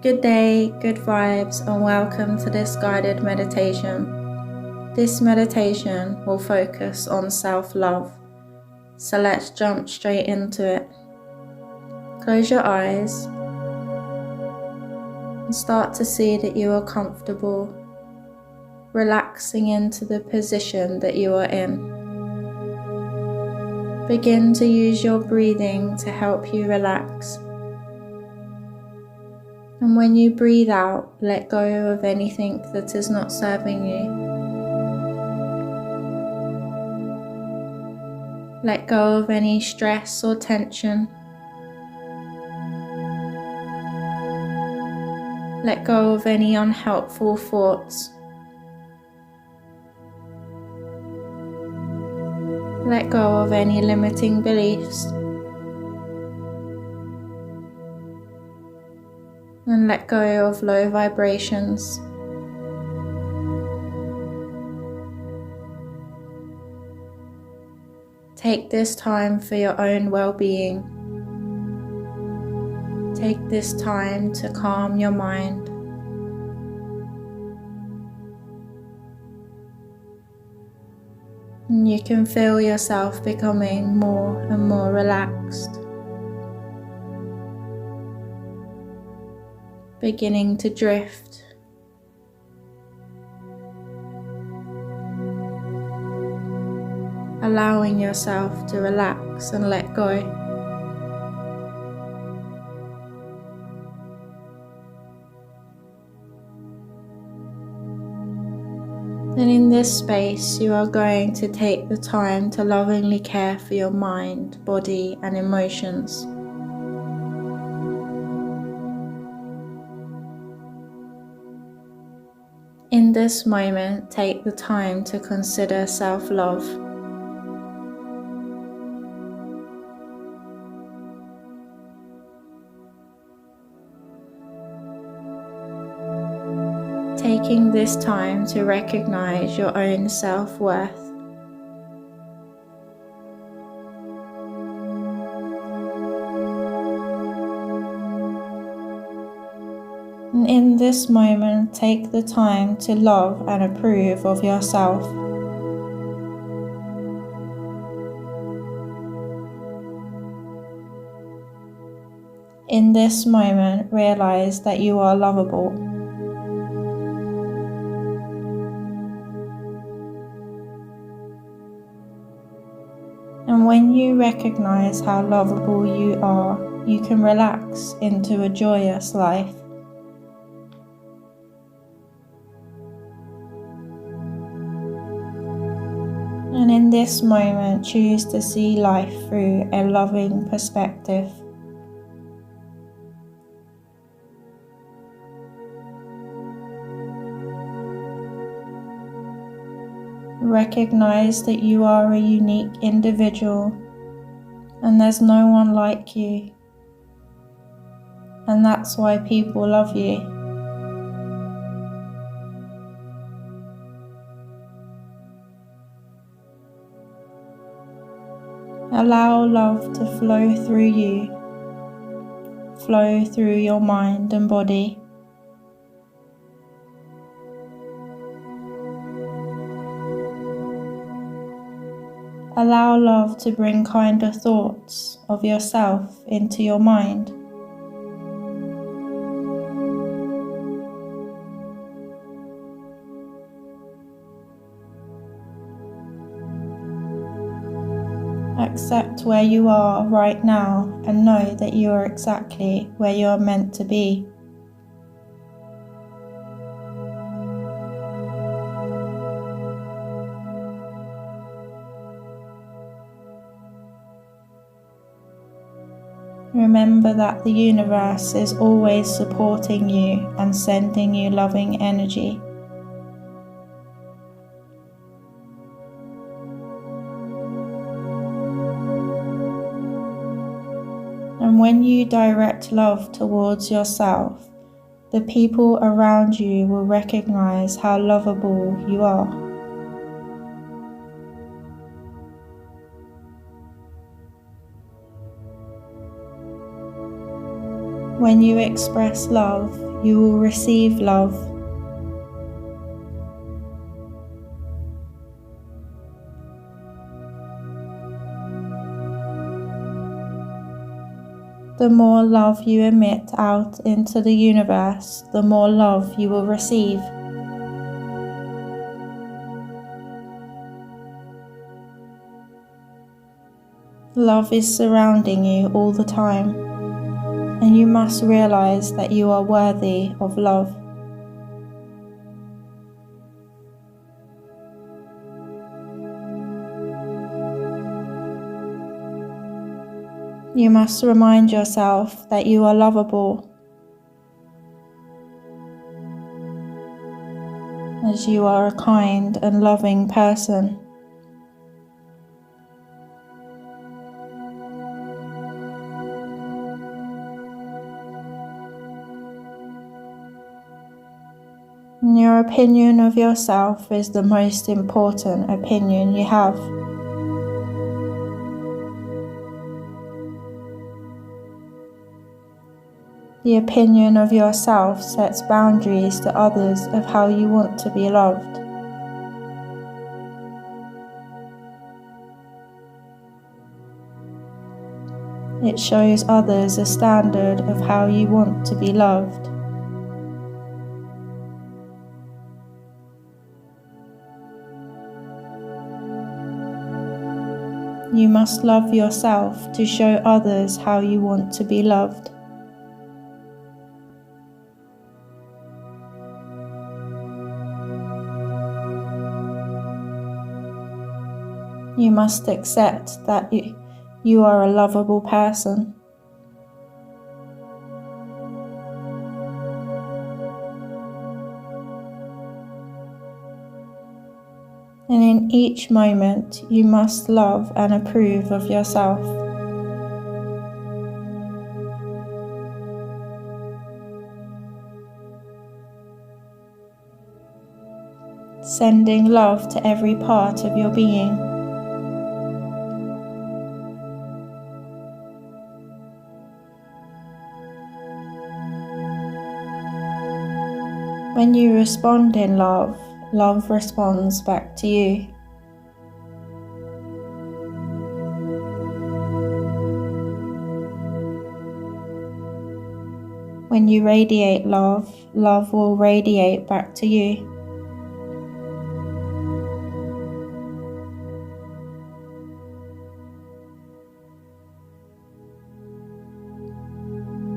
Good day, good vibes, and welcome to this guided meditation. This meditation will focus on self-love, so let's jump straight into it. Close your eyes and start to see that you are comfortable, relaxing into the position that you are in. Begin to use your breathing to help you relax. And when you breathe out, let go of anything that is not serving you. Let go of any stress or tension. Let go of any unhelpful thoughts. Let go of any limiting beliefs. And let go of low vibrations. Take this time for your own well-being. Take this time to calm your mind. And you can feel yourself becoming more and more relaxed. Beginning to drift. Allowing yourself to relax and let go. And in this space, you are going to take the time to lovingly care for your mind, body, and emotions. In this moment, take the time to consider self-love. Taking this time to recognize your own self-worth. And in this moment, take the time to love and approve of yourself. In this moment, realize that you are lovable. And when you recognize how lovable you are, you can relax into a joyous life. And in this moment, choose to see life through a loving perspective. Recognize that you are a unique individual and there's no one like you. And that's why people love you. Allow love to flow through you, flow through your mind and body. Allow love to bring kinder thoughts of yourself into your mind. Accept where you are right now and know that you are exactly where you are meant to be. Remember that the universe is always supporting you and sending you loving energy. And when you direct love towards yourself, the people around you will recognize how lovable you are. When you express love, you will receive love. The more love you emit out into the universe, the more love you will receive. Love is surrounding you all the time, and you must realize that you are worthy of love. You must remind yourself that you are lovable, as you are a kind and loving person. And your opinion of yourself is the most important opinion you have. The opinion of yourself sets boundaries to others of how you want to be loved. It shows others a standard of how you want to be loved. You must love yourself to show others how you want to be loved. You must accept that you are a lovable person. And in each moment, you must love and approve of yourself. Sending love to every part of your being. When you respond in love, love responds back to you. When you radiate love, love will radiate back to you.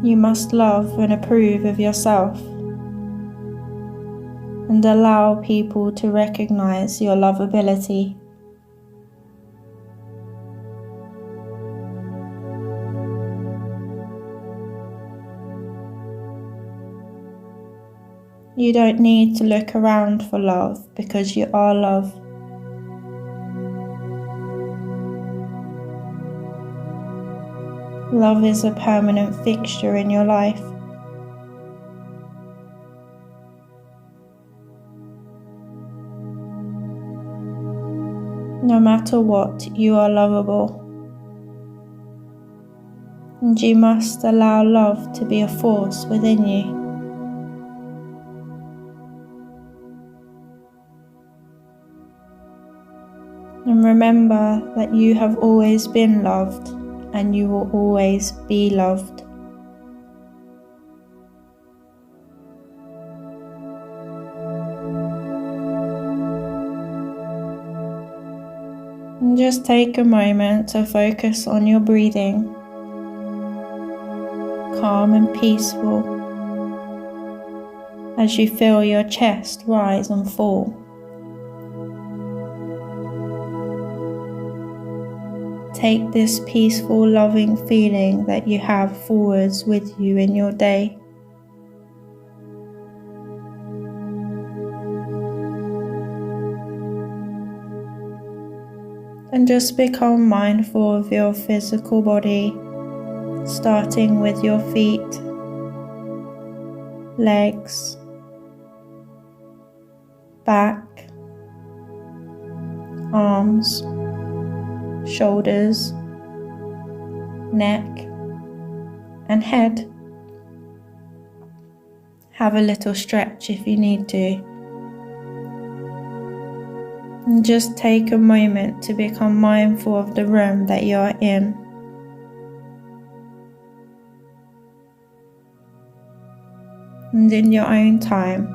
You must love and approve of yourself, and allow people to recognize your lovability. You don't need to look around for love because you are love. Love is a permanent fixture in your life. No matter what, you are lovable. And you must allow love to be a force within you. And remember that you have always been loved, and you will always be loved. And just take a moment to focus on your breathing, calm and peaceful, as you feel your chest rise and fall. Take this peaceful, loving feeling that you have forwards with you in your day. And just become mindful of your physical body, starting with your feet, legs, back, arms, shoulders, neck, and head. have a little stretch if you need to. And just take a moment to become mindful of the room that you are in. And in your own time,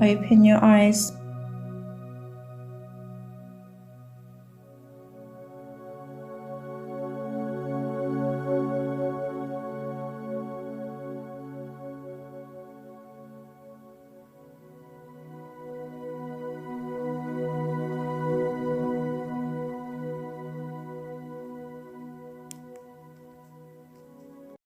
open your eyes.